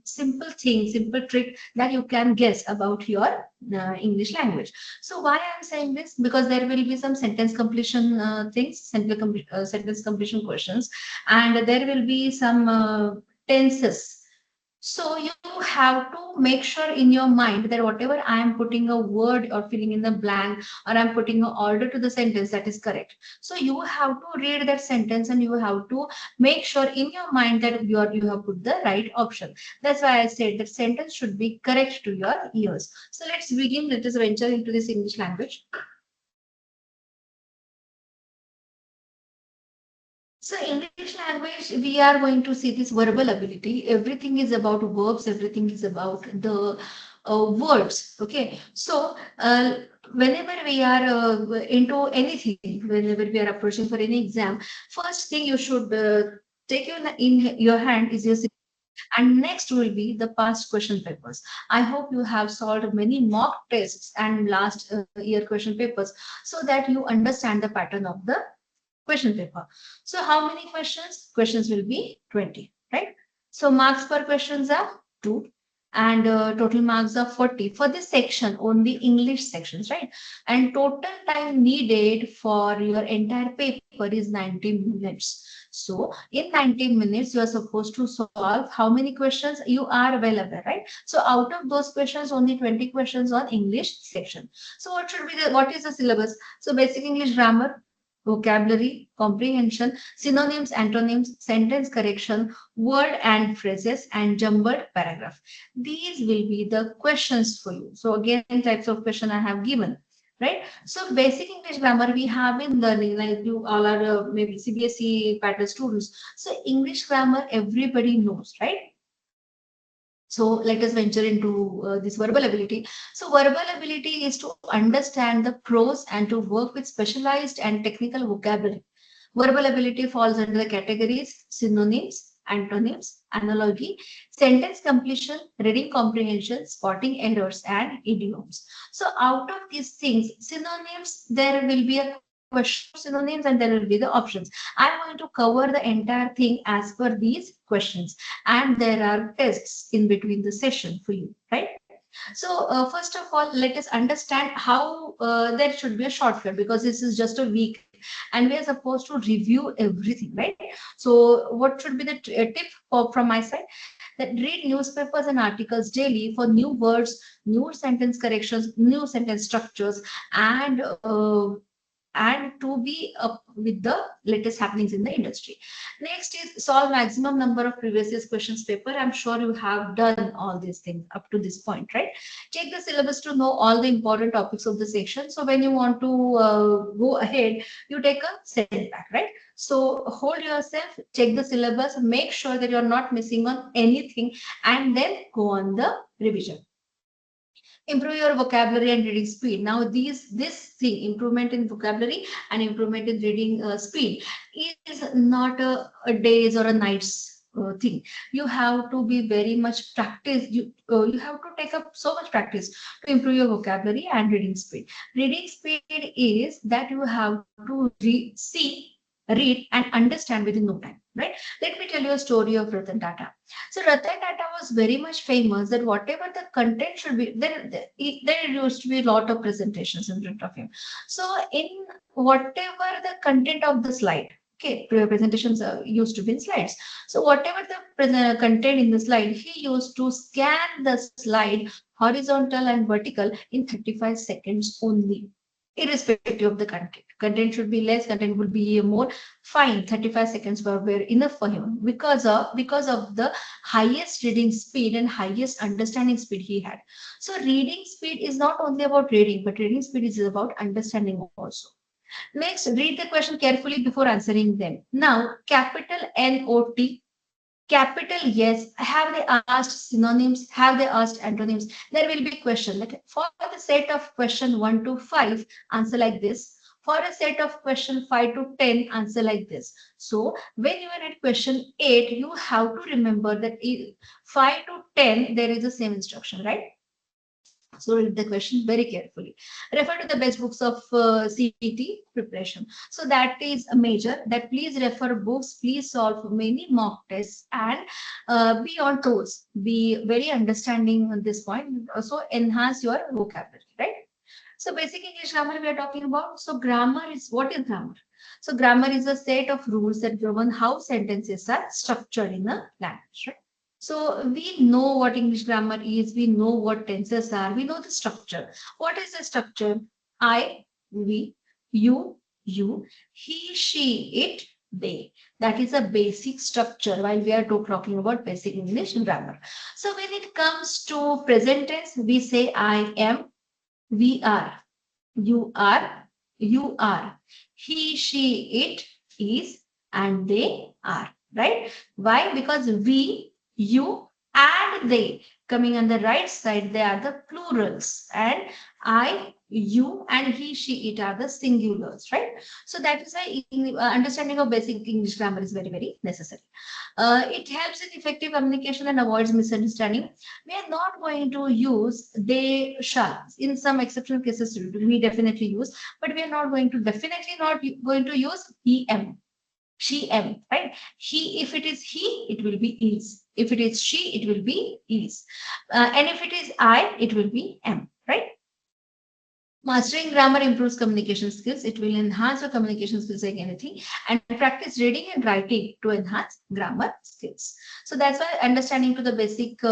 simple thing, simple trick that you can guess about your English language. So why I'm saying this? Because there will be some sentence completion things, sentence completion questions, and there will be some tenses. So you have to make sure in your mind that whatever I am putting a word or filling in the blank, or I'm putting an order to the sentence, that is correct. So you have to read that sentence and you have to make sure in your mind that you have put the right option. That's why I said that sentence should be correct to your ears. So let's begin. Let us venture into this English language. So English language, we are going to see this verbal ability. Everything is about verbs. Everything is about the words. Okay. So whenever we are into anything, whenever we are approaching for any exam, first thing you should take in your hand is your and next will be the past question papers. I hope you have solved many mock tests and last year question papers so that you understand the pattern of the question paper. So how many questions? Questions will be 20, right? So marks per questions are 2 and total marks are 40 for this section, only English sections, right? And total time needed for your entire paper is 90 minutes. So in 90 minutes, you are supposed to solve how many questions? You are well aware, right? So out of those questions, only 20 questions on English section. So what is the syllabus? So basic English grammar, vocabulary, comprehension, synonyms, antonyms, sentence correction, word and phrases, and jumbled paragraph. These will be the questions for you. So again, types of question I have given. Right. So basic English grammar we have been learning, like you all are maybe CBSE pattern students. So English grammar everybody knows, right? So let us venture into this verbal ability. So verbal ability is to understand the prose and to work with specialized and technical vocabulary. Verbal ability falls under the categories synonyms, antonyms, analogy, sentence completion, reading comprehension, spotting errors, and idioms. So out of these things, synonyms, there will be a question of synonyms and there will be the options. I'm going to cover the entire thing as per these questions, and there are tests in between the session for you, right? So first of all, let us understand how there should be a shortcut, because this is just a week and we are supposed to review everything, right? So what should be the tip from my side? That read newspapers and articles daily for new words, new sentence corrections, new sentence structures, and to be up with the latest happenings in the industry. Next is solve maximum number of previous year's questions paper. I'm sure you have done all these things up to this point, right? Check the syllabus to know all the important topics of the section. So when you want to go ahead, you take a setback, right? So hold yourself, check the syllabus, make sure that you're not missing on anything, and then go on the revision. Improve your vocabulary and reading speed. Now this thing, improvement in vocabulary and improvement in reading speed, is not a days or a nights thing. You have to be very much practice. You have to take up so much practice to improve your vocabulary and reading speed. Reading speed is that you have to see, read, and understand within no time, right? Let me tell you a story of Ratan Tata. So Ratan Tata was very much famous that whatever the content should be, there used to be a lot of presentations in front of him. So in whatever the content of the slide, okay, presentations used to be in slides. So whatever the content in the slide, he used to scan the slide horizontal and vertical in 35 seconds only, irrespective of the content. Content should be less, content would be more. Fine, 35 seconds were enough for him because of the highest reading speed and highest understanding speed he had. So reading speed is not only about reading, but reading speed is about understanding also. Next, read the question carefully before answering them. Now, capital NOT, capital yes, have they asked synonyms, have they asked antonyms? There will be question that for the set of question 1 to 5, answer like this. For a set of question 5 to 10, answer like this. So when you are at question 8, you have to remember that 5 to 10, there is the same instruction, right? So read the question very carefully. Refer to the best books of CET preparation. So that is a major. That please refer books. Please solve many mock tests and be on toes. Be very understanding on this point. Also enhance your vocabulary. Right. So basic English grammar we are talking about. So grammar is what is grammar? So grammar is a set of rules that govern how sentences are structured in a language. Right. So we know what English grammar is, we know what tenses are, we know the structure. What is the structure? I, we, you, he, she, it, they. That is a basic structure while we are talking about basic English grammar. So when it comes to present tense, we say I am, we are, you are, you are, he, she, it is, and they are. Right? Why? Because we, you, and they coming on the right side, they are the plurals, and I, you, and he, she, it are the singulars. Right? So that is why understanding of basic English grammar is very, very necessary. It helps in effective communication and avoids misunderstanding. We are not going to use they shall. In some exceptional cases, we definitely use, but we are not going to definitely not going to use he am, she am, right? He, if it is he, it will be is. If it is she, it will be is. And if it is I, it will be am, right? Mastering grammar improves communication skills. It will enhance your communication skills like anything. And practice reading and writing to enhance grammar skills. So that's why understanding to the basic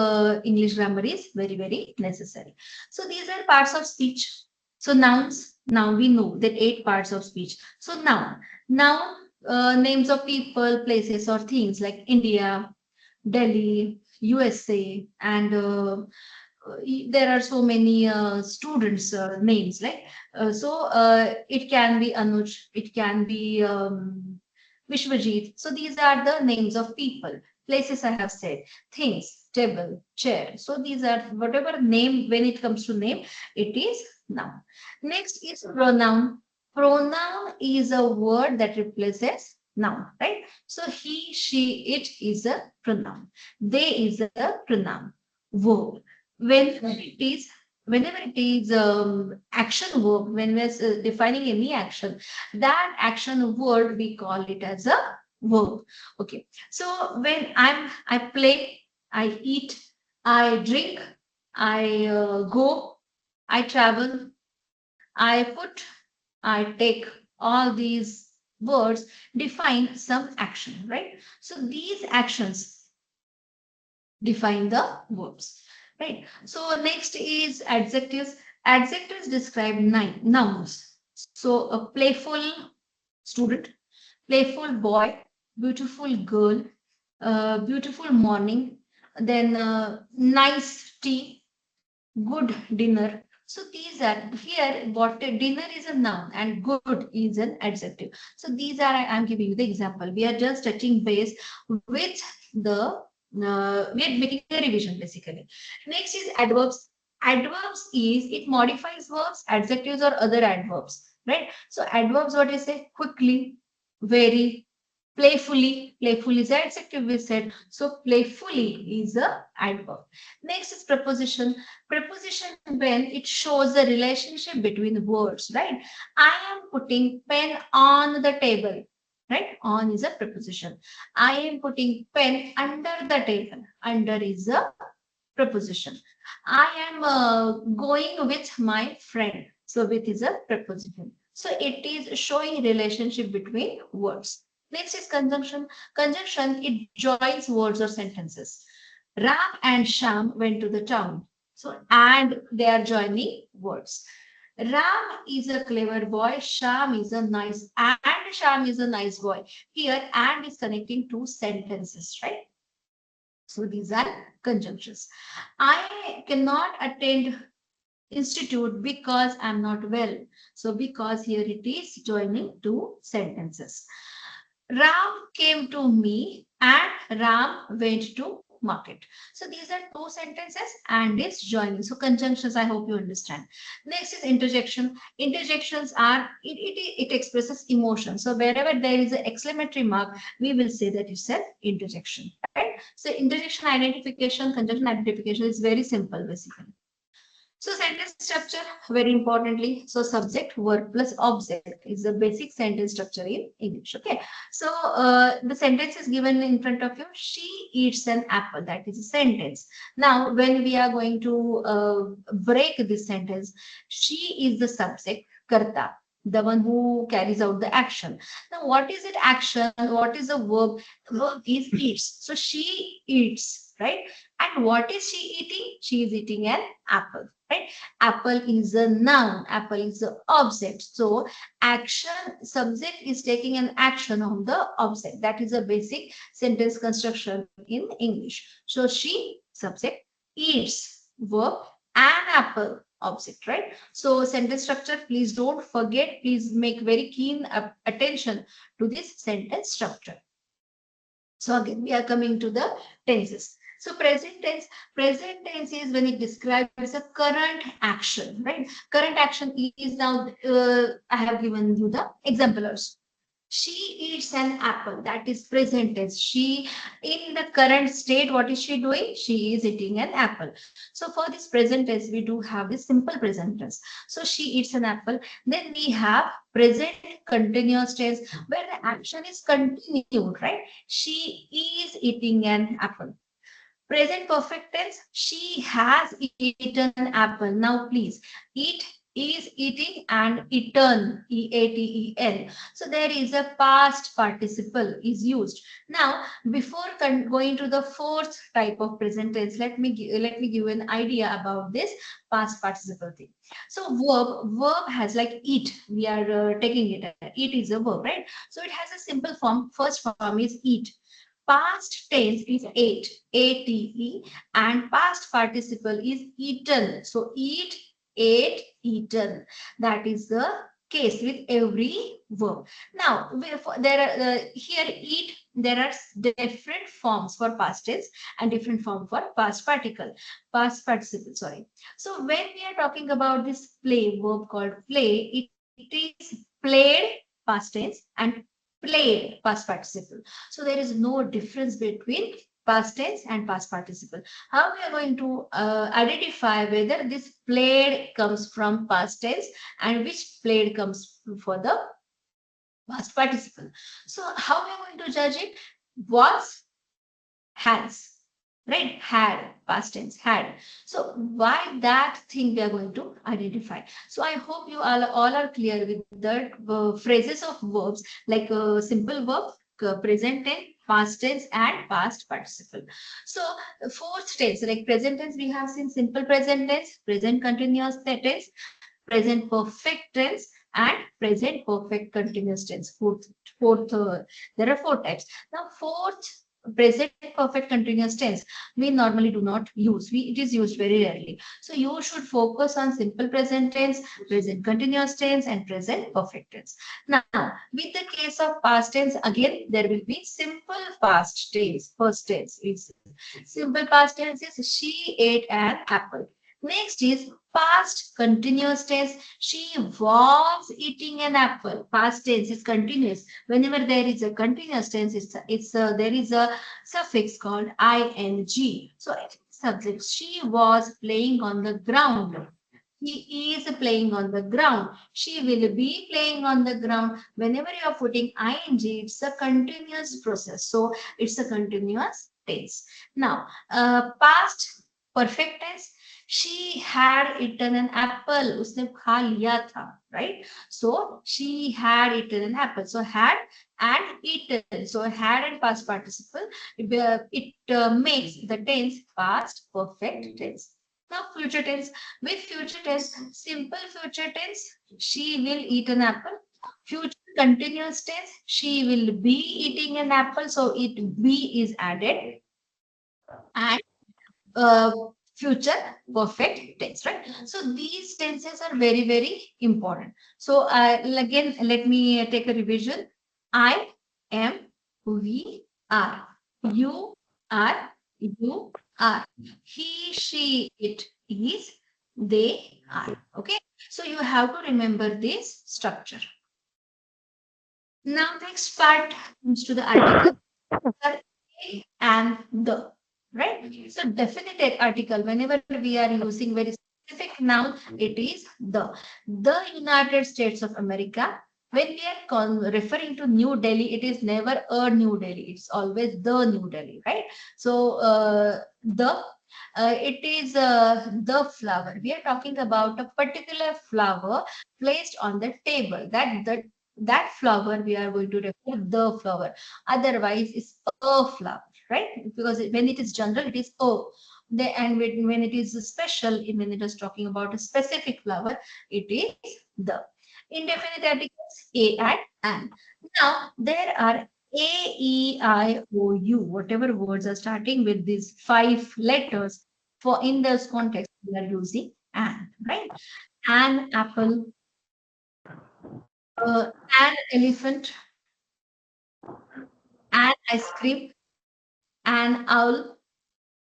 English grammar is very, very necessary. So these are parts of speech. So nouns, now we know that 8 parts of speech. So noun, names of people, places or things like India, Delhi, USA, and there are so many students names like it can be Anuj, it can be Vishwajit. So these are the names of people. Places I have said, things, table, chair. So these are whatever name, when it comes to name, it is noun. Next is pronoun. Pronoun is a word that replaces noun, right? So he, she, it is a pronoun. They is a pronoun. Verb, whenever it is action verb, when we're defining any action, that action word we call it as a verb. Okay, so when I play, I eat, I drink, I go, I travel, I put, I take, all these words define some action, right? So these actions define the verbs, right? So next is adjectives. Adjectives describe nouns. So a playful student, playful boy, beautiful girl, beautiful morning, then nice tea, good dinner. So these are here, what dinner is a noun and good is an adjective. So these are, I am giving you the example. We are just touching base with the, we are making a revision basically. Next is adverbs. Adverbs is, it modifies verbs, adjectives or other adverbs, right? So adverbs, what is say? Quickly, very, playfully. Playful is an adjective we said. So playfully is a adverb. Next is preposition. Preposition when it shows the relationship between words, right? I am putting pen on the table, right? On is a preposition. I am putting pen under the table. Under is a preposition. I am going with my friend. So with is a preposition. So it is showing relationship between words. Next is conjunction. Conjunction, it joins words or sentences. Ram and Sham went to the town. So, and they are joining words. Ram is a clever boy. Sham is a nice, and Sham is a nice boy. Here, and is connecting two sentences, right? So these are conjunctions. I cannot attend institute because I'm not well. So because here it is joining two sentences. Ram came to me and Ram went to market. So these are two sentences and it's joining. So conjunctions, I hope you understand. Next is interjection. Interjections are, it expresses emotion. So wherever there is an exclamatory mark, we will say that it's an interjection. Right? So interjection identification, conjunction identification is very simple basically. So sentence structure, very importantly, so subject, verb plus object is the basic sentence structure in English. Okay. So the sentence is given in front of you. She eats an apple. That is a sentence. Now, when we are going to break this sentence, she is the subject, karta, the one who carries out the action. Now, what is it action? What is the verb? Verb is eats. So she eats, right? And what is she eating? She is eating an apple, right? Apple is a noun. Apple is the object. So action, subject is taking an action on the object. That is a basic sentence construction in English. So she, subject, eats, verb, an apple, object, right? So sentence structure, please don't forget, please make very keen attention to this sentence structure. So again, we are coming to the tenses. So present tense is when it describes a current action, right? Current action is now, I have given you the examples. She eats an apple. That is present tense. She, in the current state, what is she doing? She is eating an apple. So for this present tense, we do have this simple present tense. So she eats an apple. Then we have present continuous tense where the action is continued, right? She is eating an apple. Present perfect tense, she has eaten an apple. Now, please, eat is eating and eaten, E-A-T-E-N. So there is a past participle is used. Now, before going to the fourth type of present tense, let me give you an idea about this past participle thing. So verb has like eat. We are taking it. Eat is a verb, right? So it has a simple form. First form is eat. Past tense is ate, A-T-E, and past participle is eaten. So eat, ate, eaten. That is the case with every verb. Now, there are here eat. There are different forms for past tense and different form for past participle. Sorry. So when we are talking about this play verb called play, it is played past tense and played past participle. So there is no difference between past tense and past participle. How we are going to identify whether this played comes from past tense and which played comes for the past participle. So how we are going to judge it? Was, has, right? Had, past tense, had. So why that thing we are going to identify. So I hope you all are clear with the phrases of verbs like simple verb, present tense, past tense, and past participle. So fourth tense, like present tense, we have seen simple present tense, present continuous tense, present perfect tense, and present perfect continuous tense. There are four types. Now, fourth present perfect continuous tense we normally do not use. It is used very rarely. So you should focus on simple present tense, present continuous tense, and present perfect tense. Now, with the case of past tense, again there will be simple past tense. First tense is simple past tense is she ate an apple. Next is past continuous tense. She was eating an apple. Past tense is continuous. Whenever there is a continuous tense, there is a suffix called ing. So subject. She was playing on the ground. He is playing on the ground. She will be playing on the ground. Whenever you are putting ing, it's a continuous process. So it's a continuous tense. Now, past perfect tense. She had eaten an apple. उसने खा लिया था, right? So she had eaten an apple. So had and eaten. So had and past participle. It makes the tense past perfect tense. Now future tense. With future tense, simple future tense, she will eat an apple. Future continuous tense, she will be eating an apple. So it be is added. And uh, future perfect tense, right? So these tenses are very, very important. So again, let me take a revision. I am, we are, you are, you are, he, she, it is, they are. Okay. So you have to remember this structure. Now, next part comes to the article and the, right? So definite article, whenever we are using very specific noun, it is the United States of America. When we are referring to New Delhi, it is never a New Delhi. It's always the New Delhi, right? So the it is the flower. We are talking about a particular flower placed on the table. That flower we are going to refer the flower. Otherwise, it's a flower, right? Because when it is general, it is a. And when it is special, when it is talking about a specific flower, it is the. Indefinite articles a and an. Now there are a, E, I, O, U, whatever words are starting with these five letters. For in this context, we are using an, right? An apple, an elephant, an ice cream, an owl,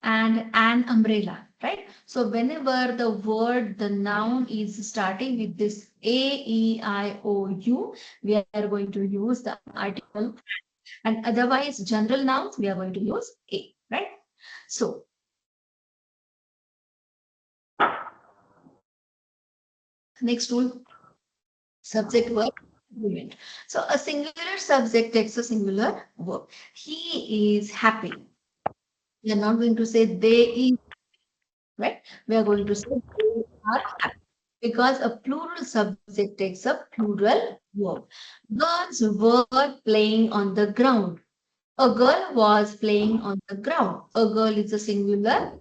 and an umbrella, right? So whenever the word, the noun is starting with this A, E, I, O, U, we are going to use the article, and otherwise general nouns, we are going to use A, right? So next rule, subject verb agreement. So a singular subject takes a singular verb. He is happy. We are not going to say they is, right? We are going to say they are happy because a plural subject takes a plural verb. Girls were playing on the ground. A girl was playing on the ground. A girl is a singular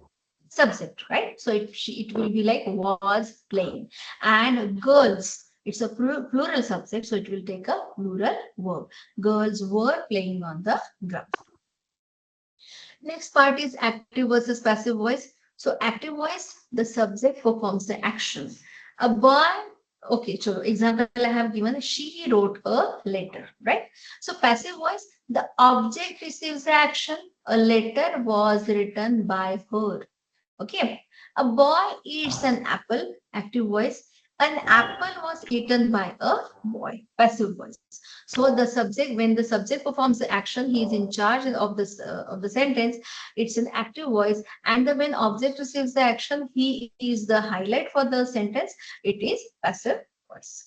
subject, right? So it will be like was playing. And girls, it's a plural subject, so it will take a plural verb. Girls were playing on the ground. Next part is active versus passive voice. So active voice, the subject performs the action. A boy, okay, so example I have given, she wrote a letter, right? So passive voice, the object receives the action. A letter was written by her. Okay. A boy eats an apple, active voice. An apple was eaten by a boy, passive voice. So the subject, when the subject performs the action, he is in charge of this of the sentence. It's an active voice, and the when object receives the action, he is the highlight for the sentence. It is passive voice.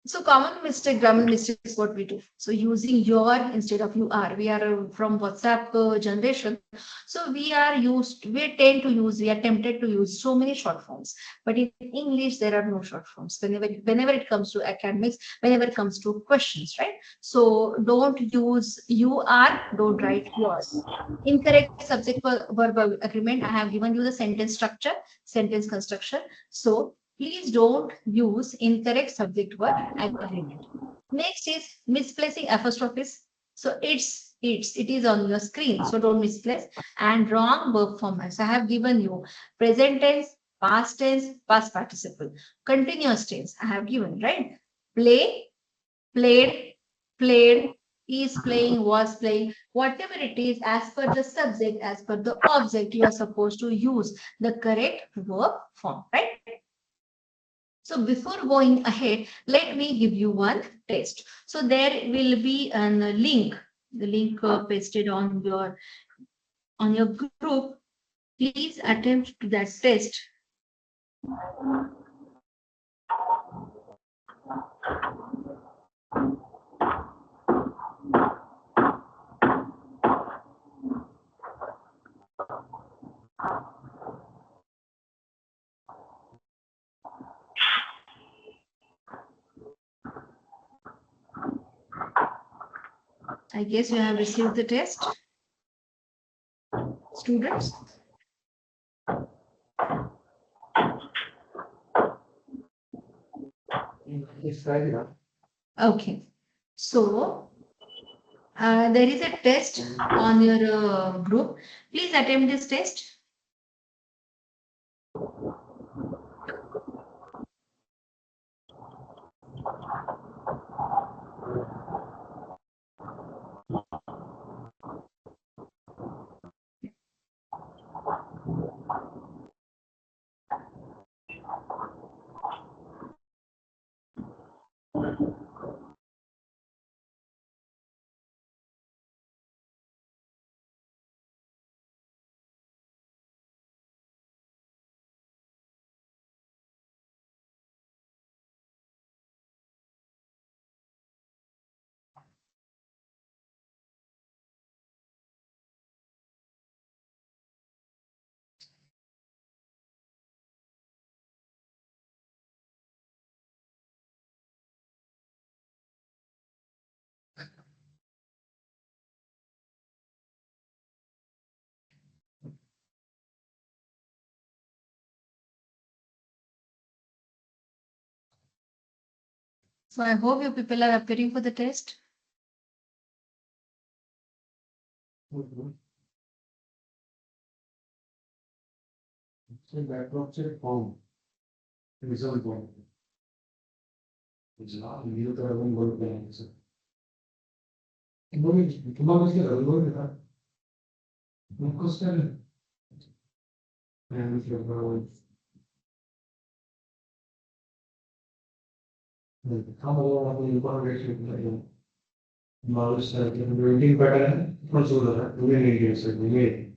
So common mistake, grammar mistakes, what we do. So using your instead of you are. We are from WhatsApp generation. So we tend to use, we are tempted to use so many short forms. But in English, there are no short forms. Whenever it comes to academics, whenever it comes to questions, right? So don't use you are, don't write yours. Incorrect subject verb agreement. I have given you the sentence structure, sentence construction. So please don't use incorrect subject verb agreement. Next is misplacing apostrophes. So it is on your screen. So don't misplace. And wrong verb formats. I have given you present tense, past participle, continuous tense. I have given, right? Play, played, played, is playing, was playing, whatever it is, as per the subject, as per the object, you are supposed to use the correct verb form, right? So before going ahead, let me give you one test. So there will be a link, the link pasted on your group. Please attempt to that test. I guess you have received the test, students. Okay. So there is a test on your group. Please attempt this test. So I hope you people are appearing for the test. Mhm. So backlog check form, result form. It's not new to everyone work plan. So, tomorrow is the result. No question. And if you're going, how about the information? Knowledge that the building pattern, also the doing it, so we made.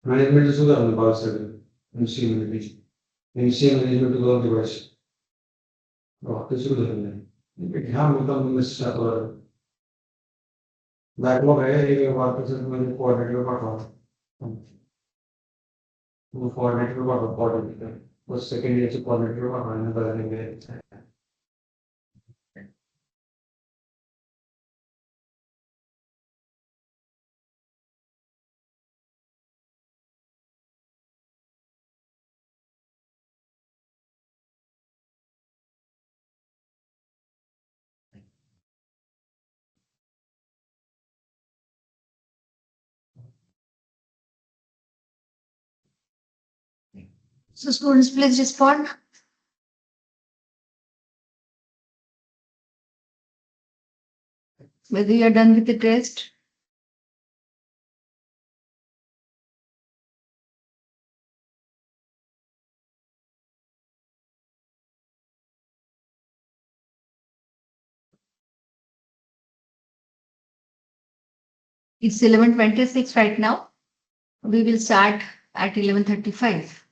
Management is also on the power side, MC management. MC management to go on the device. Oh, this is good. It have become the step or backlog है ये बात तो सिर्फ मुझे coordinator का काम वो coordinator का कोऑर्डिनेटर बस सेकंड ईयर से कोऑर्डिनेटर का काम करने में So students, please respond whether you are done with the test. It's 11:26 right now. We will start at 11:35.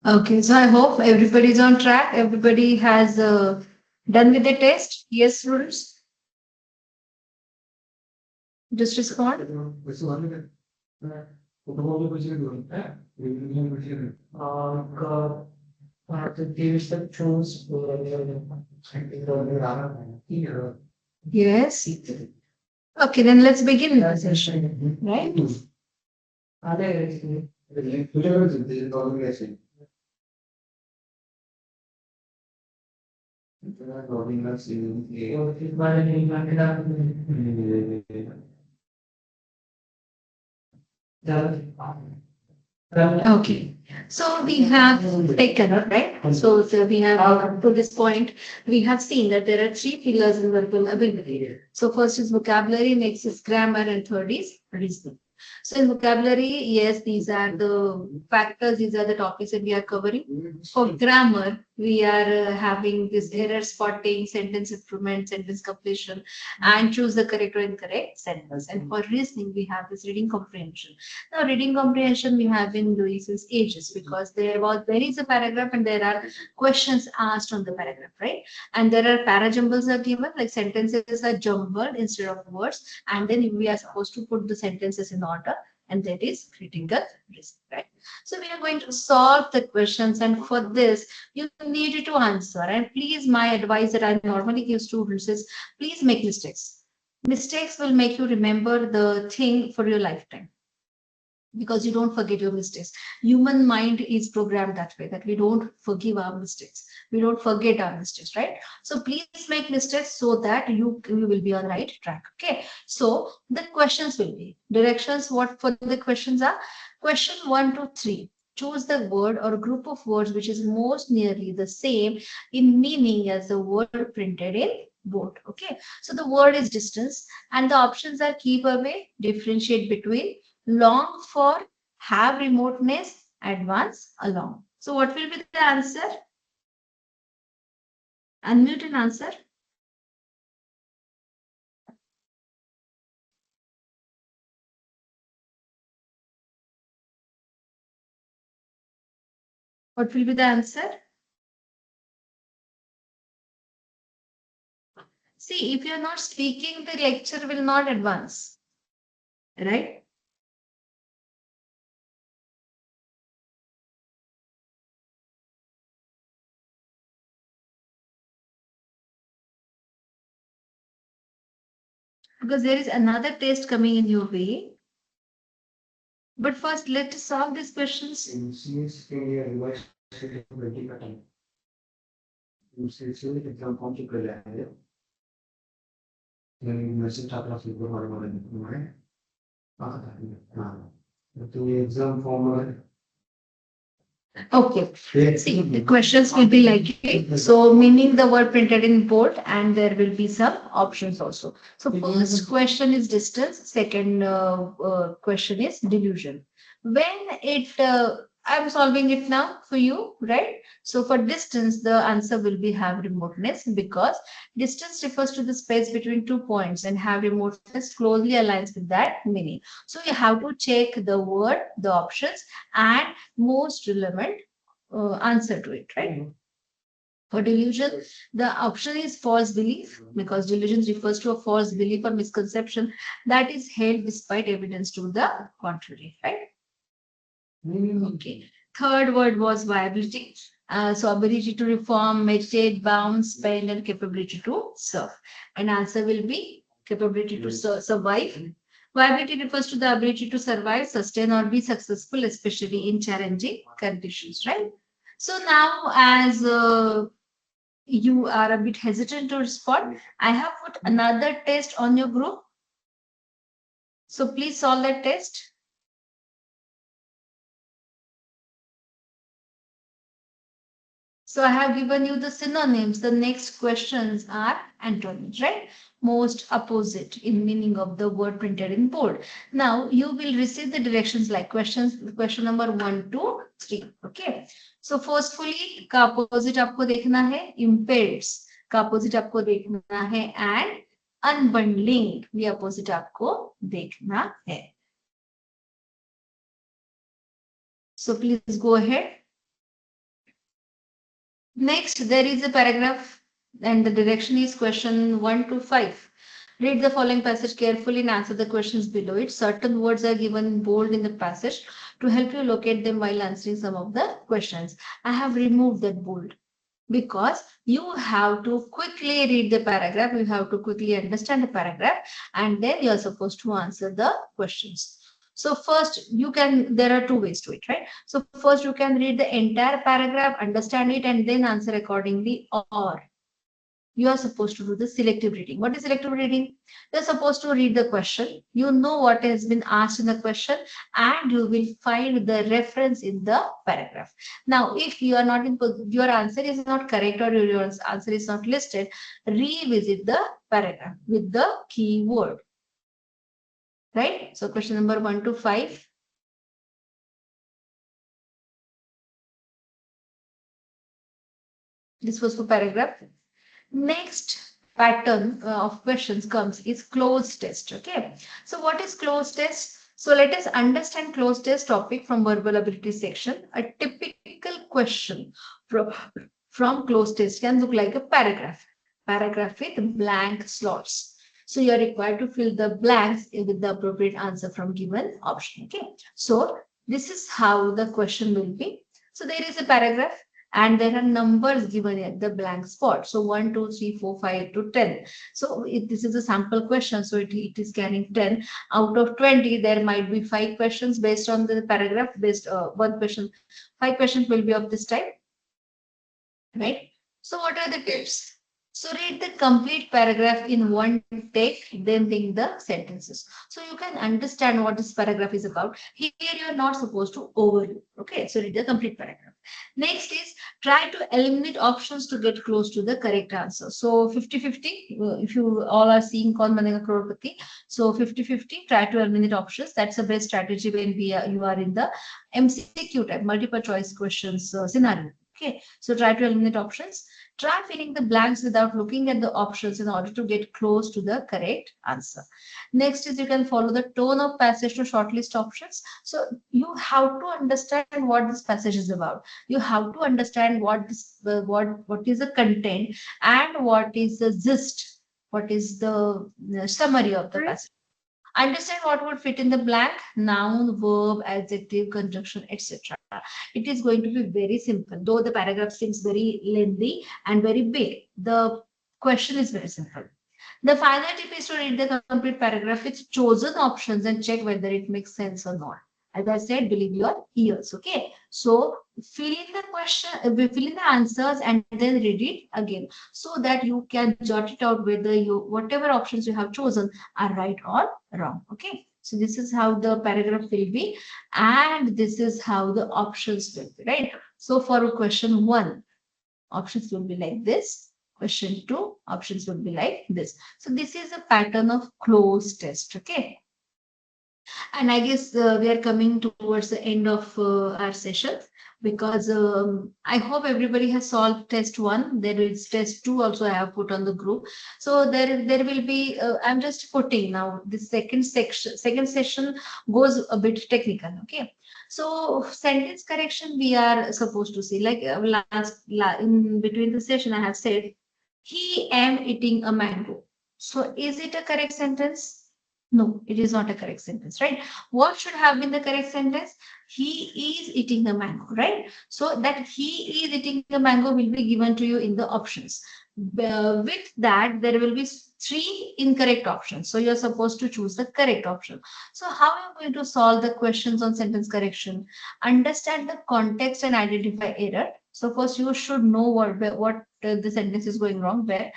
Okay, so I hope everybody's on track. Everybody has done with the test. Yes, students, just respond. Yes. Okay, then let's begin the session. Right? Okay. So we have taken, right? So we have up to this point, we have seen that there are three pillars in verbal ability. So first is vocabulary, next is grammar, and third is reasoning. So in vocabulary, yes, these are the factors, these are the topics that we are covering. For grammar, we are having this error spotting, sentence improvement, sentence completion, and choose the correct or incorrect sentence. And for reasoning, we have this reading comprehension. Now, reading comprehension we have been doing since ages because there is a paragraph and there are questions asked on the paragraph, right? And there are parajumbles are given, like sentences are jumbled instead of words, and then we are supposed to put the sentences in order, and that is critical reasoning, right? So we are going to solve the questions, and for this you need to answer. And please, my advice that I normally give students is please make mistakes. Mistakes will make you remember the thing for your lifetime because you don't forget your mistakes. Human mind is programmed that way that we don't forgive our mistakes. We don't forget our mistakes, right? So please make mistakes so that you will be on the right track. Okay. So the questions will be directions. What for the questions are? Question 1 to 3. Choose the word or group of words which is most nearly the same in meaning as the word printed in board. Okay. So the word is distance and the options are keep away, differentiate between, long for, have remoteness, advance, along. So what will be the answer? Unmute and answer. What will be the answer? See, if you're not speaking, the lecture will not advance, right? Because there is another test coming in your way. But first, let's solve these questions. In CS India revised pattern. You see, it's really exam form to play. Then message आपला feedback वाढवणार तुम्ही exam form Okay. See, the questions will be like it. So, meaning the word printed in bold, and there will be some options also. So, first question is distance. Second question is delusion. When I'm solving it now for you, right? So, for distance, the answer will be have remoteness because distance refers to the space between 2 points, and have remoteness closely aligns with that meaning. So, you have to check the word, the options, and most relevant answer to it, right? For delusion, the option is false belief because delusion refers to a false belief or misconception that is held despite evidence to the contrary, right? Okay. Third word was viability. So ability to reform, meditate, bound, spend, and capability to serve. And answer will be capability to survive. Viability refers to the ability to survive, sustain, or be successful, especially in challenging conditions, right? So now, as you are a bit hesitant to respond, I have put another test on your group. So please solve that test. So I have given you the synonyms. The next questions are antonyms, right? Most opposite in meaning of the word printed in bold. Now you will receive the directions like question number 1 to 3. Okay. So forcefully का opposite आपको देखना है, impairs का opposite आपको देखना है, and unbundling the opposite आपको देखना है. So please go ahead. Next, there is a paragraph and the direction is question 1 to 5. Read the following passage carefully and answer the questions below it. Certain words are given in bold in the passage to help you locate them while answering some of the questions. I have removed that bold because you have to quickly read the paragraph, you have to quickly understand the paragraph, and then you are supposed to answer the questions. So first there are 2 ways to it, right? So first you can read the entire paragraph, understand it, and then answer accordingly, or you are supposed to do the selective reading. What is selective reading? You're supposed to read the question. You know what has been asked in the question, and you will find the reference in the paragraph. Now, if you are not in, your answer is not correct or your answer is not listed, revisit the paragraph with the keyword. Right? So question number 1 to 5. This was for paragraph. Next pattern of questions comes is cloze test. Okay. So what is cloze test? So let us understand cloze test topic from verbal ability section. A typical question from, from cloze test can look like a paragraph. Paragraph with blank slots. So you are required to fill the blanks with the appropriate answer from given option. Okay. So this is how the question will be. So there is a paragraph and there are numbers given at the blank spot. So 1, 2, 3, 4, 5 to 10. So this is a sample question. So it is carrying 10. Out of 20, there might be 5 questions based on the paragraph. Based one question, 5 questions will be of this type, right? So what are the tips? So read the complete paragraph in one take, then think the sentences. So you can understand what this paragraph is about. Here you are not supposed to overlook. Okay, so read the complete paragraph. Next is try to eliminate options to get close to the correct answer. So 50-50, if you all are seeing Kaun Banega Crorepati, so 50-50, try to eliminate options. That's the best strategy when you are in the MCQ type, multiple choice questions scenario. Okay, so try to eliminate options. Try filling the blanks without looking at the options in order to get close to the correct answer. Next is you can follow the tone of passage to shortlist options. So you have to understand what this passage is about. You have to understand what this what is the content and what is the gist, what is the summary of the passage. Understand what would fit in the blank: noun, verb, adjective, conjunction, etc. It is going to be very simple, though the paragraph seems very lengthy and very big. The question is very simple. The final tip is to read the complete paragraph with chosen options and check whether it makes sense or not. As I said, believe your ears. Okay. So fill in the question, fill in the answers and then read it again so that you can jot it out whether you whatever options you have chosen are right or wrong. Okay. So this is how the paragraph will be, and this is how the options will be, right? So for question 1, options will be like this. Question 2, options will be like this. So this is a pattern of cloze test. Okay. And I guess we are coming towards the end of our session because I hope everybody has solved test 1. There is test 2 also I have put on the group. So there will be, I'm just putting now the second session goes a bit technical. Okay. So sentence correction we are supposed to see, like in between the session I have said, he am eating a mango. So is it a correct sentence? No, it is not a correct sentence, right? What should have been the correct sentence? He is eating the mango, right? So that he is eating the mango will be given to you in the options. With that, there will be 3 incorrect options. So you're supposed to choose the correct option. So how are you going to solve the questions on sentence correction? Understand the context and identify error. So first you should know what the sentence is going wrong where.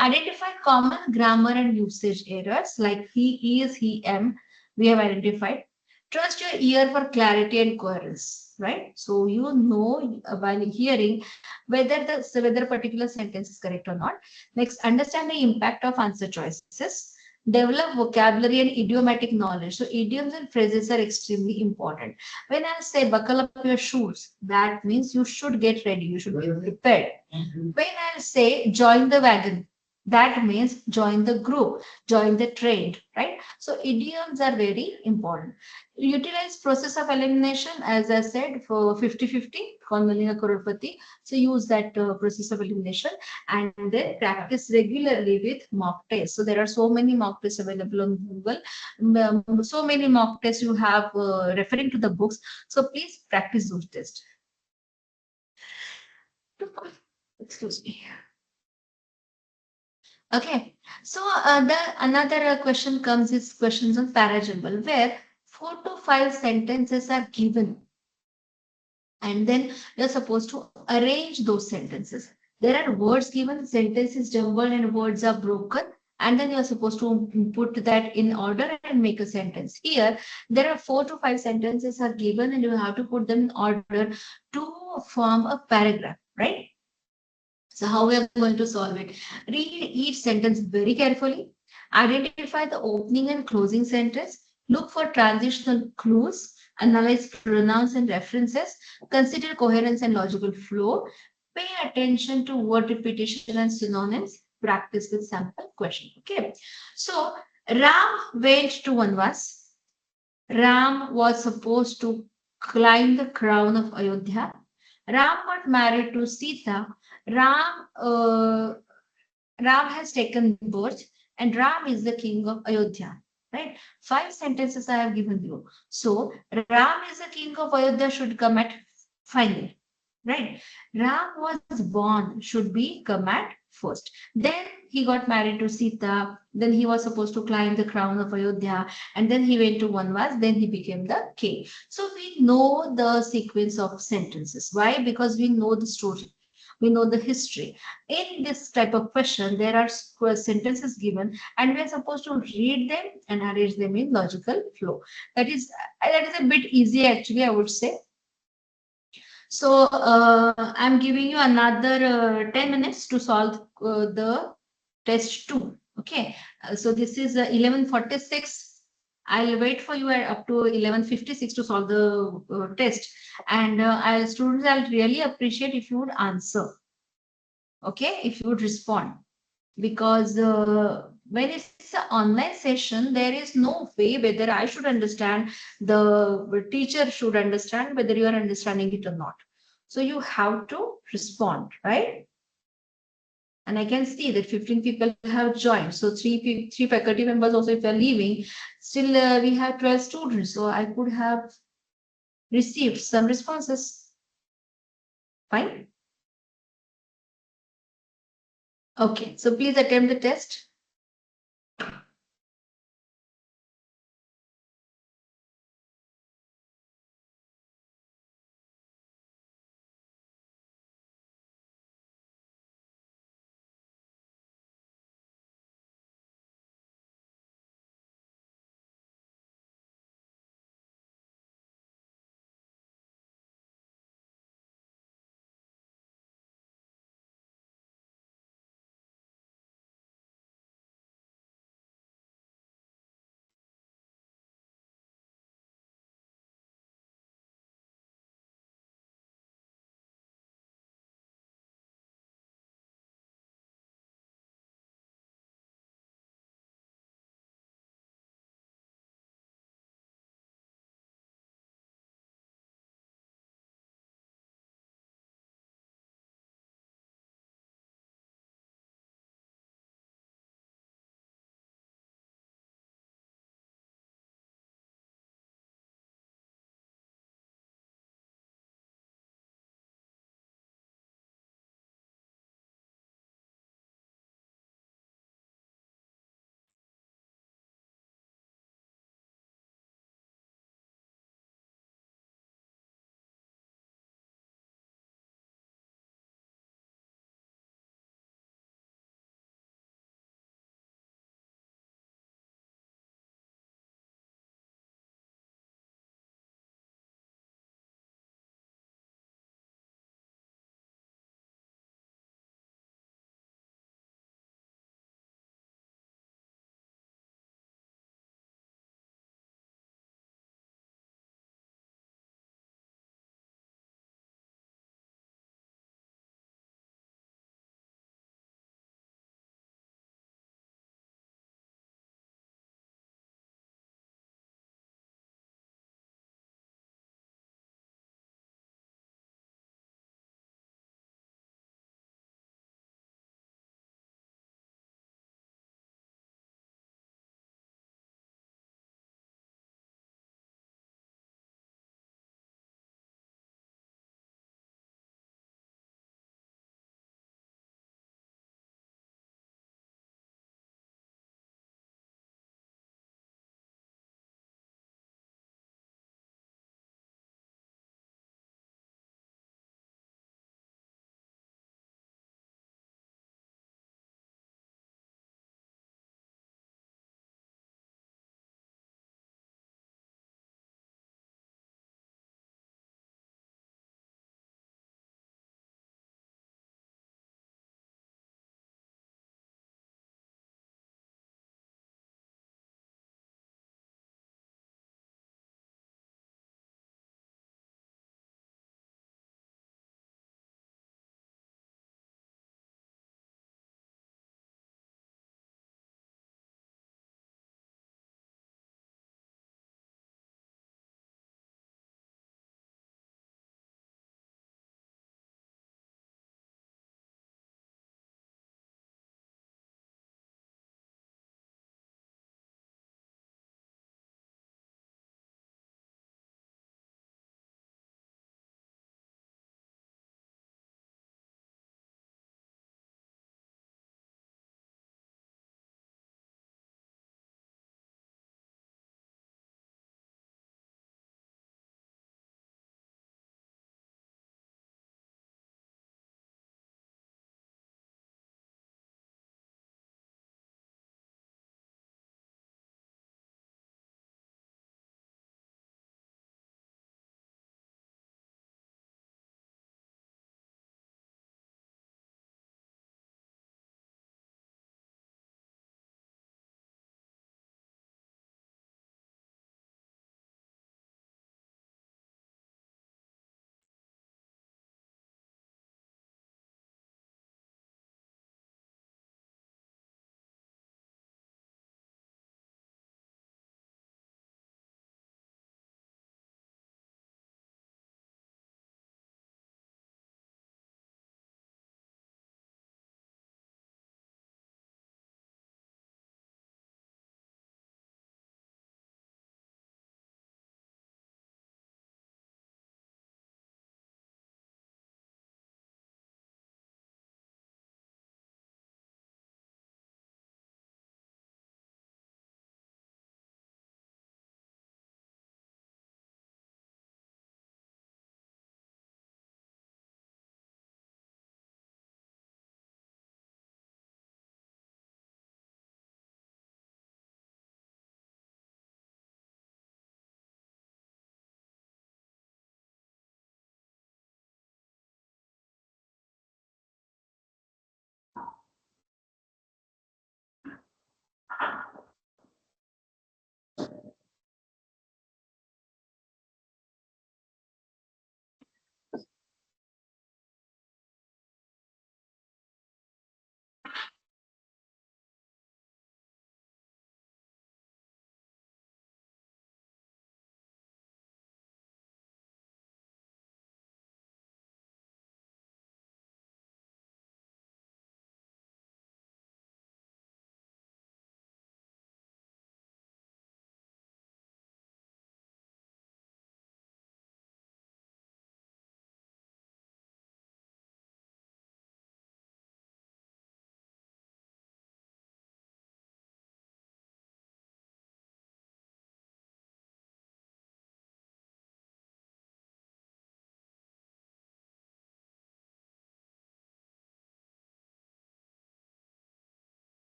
Identify common grammar and usage errors like he is, he am. We have identified. Trust your ear for clarity and coherence, right? So you know while hearing whether a particular sentence is correct or not. Next, understand the impact of answer choices. Develop vocabulary and idiomatic knowledge. So idioms and phrases are extremely important. When I say buckle up your shoes, that means you should get ready. You should be prepared. When I say join the wagon, that means join the group, join the trend, right? So idioms are very important. Utilize process of elimination, as I said, for 50-50, Convalina Crorepati. So use that process of elimination and then practice regularly with mock tests. So there are so many mock tests available on Google. So many mock tests you have referring to the books. So please practice those tests. Excuse me. Okay, so the another question comes is questions on parajumble where 4 to 5 sentences are given and then you're supposed to arrange those sentences. There are words given, sentences jumbled, and words are broken. And then you are supposed to put that in order and make a sentence. Here, there are 4 to 5 sentences are given, and you have to put them in order to form a paragraph, right? So how we are going to solve it? Read each sentence very carefully. Identify the opening and closing sentence. Look for transitional clues. Analyze pronouns and references. Consider coherence and logical flow. Pay attention to word repetition and synonyms. Practice with sample question. Okay. So Ram went to Vanvas. Ram was supposed to climb the crown of Ayodhya. Ram got married to Sita. Ram, uh, Ram has taken birth, and Ram is the king of Ayodhya. Right? 5 sentences I have given you. So Ram is the king of Ayodhya should come at final. Right? Ram was born should be come at first. Then he got married to Sita. Then he was supposed to climb the crown of Ayodhya, and then he went to Vanvas. Then he became the king. So we know the sequence of sentences. Why? Because we know the story. We know the history. In this type of question, there are sentences given, and we are supposed to read them and arrange them in logical flow. That is a bit easy, actually, I would say. So I'm giving you another 10 minutes to solve the test 2. Okay. So this is 11:46. I'll wait for you at up to 11:56 to solve the test. And students, I'll really appreciate if you would answer. Okay. If you would respond. Because when it's an online session, there is no way whether I should understand, the teacher should understand whether you are understanding it or not. So you have to respond, right? And I can see that 15 people have joined. So three faculty members also, if they're leaving, still we have 12 students. So I could have received some responses. Fine. Okay. So please attempt the test.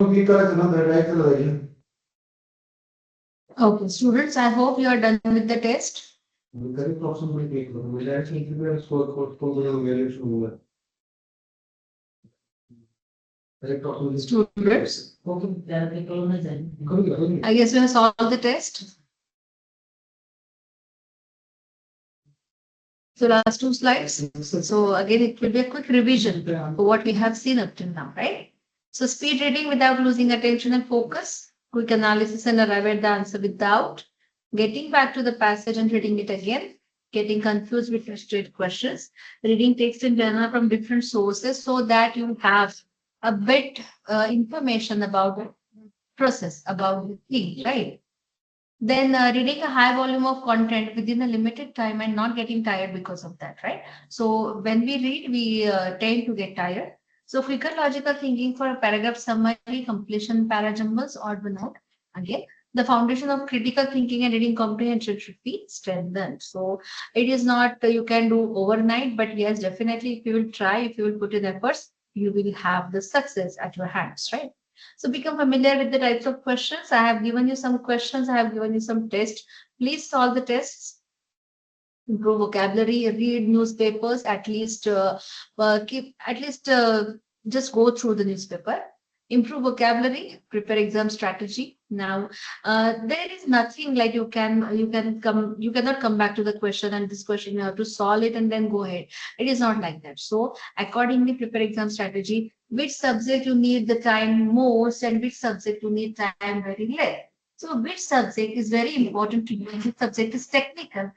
Click करायचं ना तर type केलं पाहिजे. Okay, students, I hope you are done with the test. Correct option पण click करू म्हणजे actually score कोण valuation correct option Students, okay करून घ्या. I guess we have solved the test. So last two slides. So again, it will be a quick revision for what we have seen up till now, right? So speed reading without losing attention and focus, quick analysis and arrive at the answer without getting back to the passage and reading it again, getting confused with straight questions, reading text in general from different sources so that you have a bit information about the process, about the thing, right? Then reading a high volume of content within a limited time and not getting tired because of that, right? So when we read, we tend to get tired. So quicker logical thinking for a paragraph summary, completion, parajumbles, or the note. Again, the foundation of critical thinking and reading comprehension should be strengthened. So it is not you can do overnight, but yes, definitely if you will try, if you will put in efforts, you will have the success at your hands, right? So become familiar with the types of questions. I have given you some questions. I have given you some tests. Please solve the tests. Improve vocabulary. Read newspapers. At least keep at least just go through the newspaper. Improve vocabulary. Prepare exam strategy. Now there is nothing like you cannot come back to the question and this question you have to solve it and then go ahead. It is not like that. So accordingly prepare exam strategy, which subject you need the time most and which subject you need time very less. So which subject is very important to you and which subject is technical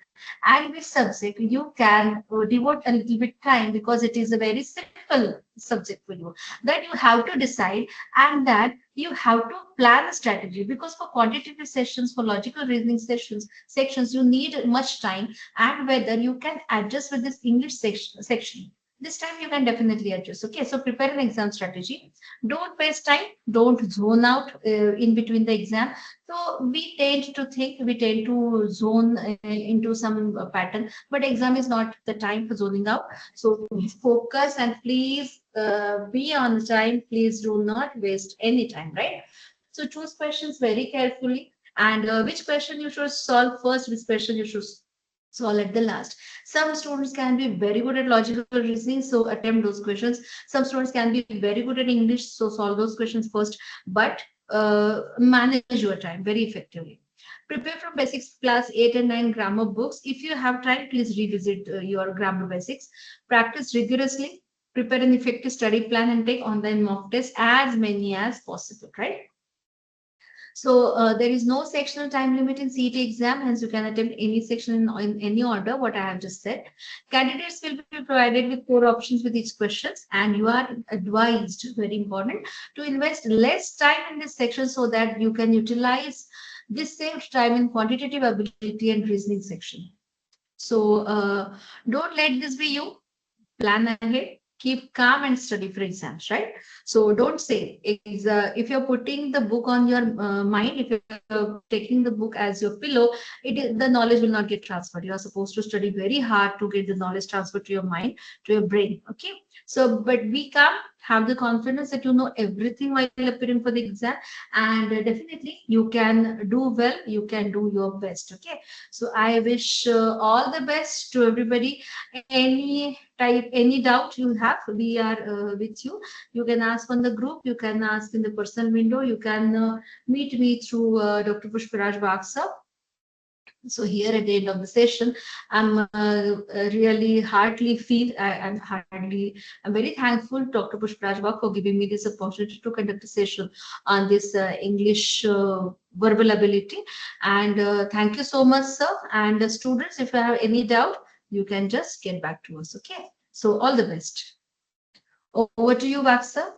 and which subject you can devote a little bit time because it is a very simple subject for you. That you have to decide and that you have to plan a strategy because for quantitative sessions, for logical reasoning sections, you need much time and whether you can adjust with this English section. This time you can definitely adjust. Okay, so prepare an exam strategy. Don't waste time. Don't zone out in between the exam. So we tend to think, we tend to zone into some pattern, but exam is not the time for zoning out. So please focus and please be on time. Please do not waste any time, right? So choose questions very carefully and which question you should solve first, which question you should solve at the last. Some students can be very good at logical reasoning, so attempt those questions. Some students can be very good at English, so solve those questions first. But manage your time very effectively. Prepare from basics class 8 and 9 grammar books. If you have time, please revisit your grammar basics. Practice rigorously. Prepare an effective study plan and take online mock tests as many as possible, right? So there is no sectional time limit in CET exam, hence you can attempt any section in any order, what I have just said. Candidates will be provided with 4 options with each questions and you are advised, very important, to invest less time in this section so that you can utilize this saved time in quantitative ability and reasoning section. So don't let this be you. Plan ahead, keep calm and study for exams, right? So don't say if you're putting the book on your mind, if you're taking the book as your pillow, the knowledge will not get transferred. You are supposed to study very hard to get the knowledge transferred to your mind, to your brain. Okay. So, but be calm, have the confidence that you know everything while appearing for the exam, and definitely you can do well, you can do your best. Okay. So I wish all the best to everybody. Any type, any doubt you have, we are with you. You can ask on the group, you can ask in the personal window, you can meet me through Dr. Pushparaj Baksa. So here at the end of the session, I'm really heartily I'm very thankful Dr. Pushparaj Bak for giving me this opportunity to conduct a session on this English verbal ability. And thank you so much, sir. And students, if you have any doubt, you can just get back to us. Okay. So all the best. Over to you, Baksa.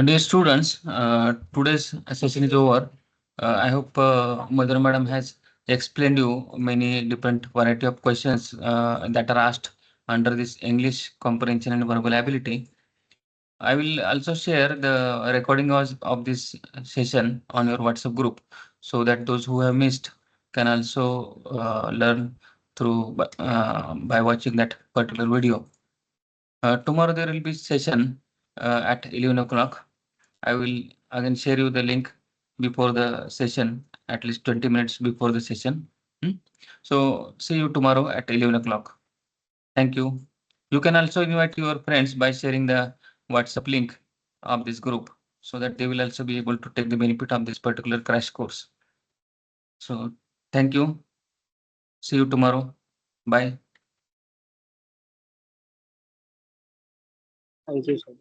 Dear students, today's session is over. I hope Mother Madam has explained you many different variety of questions that are asked under this English comprehension and verbal ability. I will also share the recording of this session on your WhatsApp group so that those who have missed can also learn through by watching that particular video. Tomorrow there will be session at 11 o'clock. I will again share you the link before the session, at least 20 minutes before the session. Hmm? So see you tomorrow at 11 o'clock. Thank you. You can also invite your friends by sharing the WhatsApp link of this group so that they will also be able to take the benefit of this particular crash course. So thank you. See you tomorrow. Bye. Thank you, sir.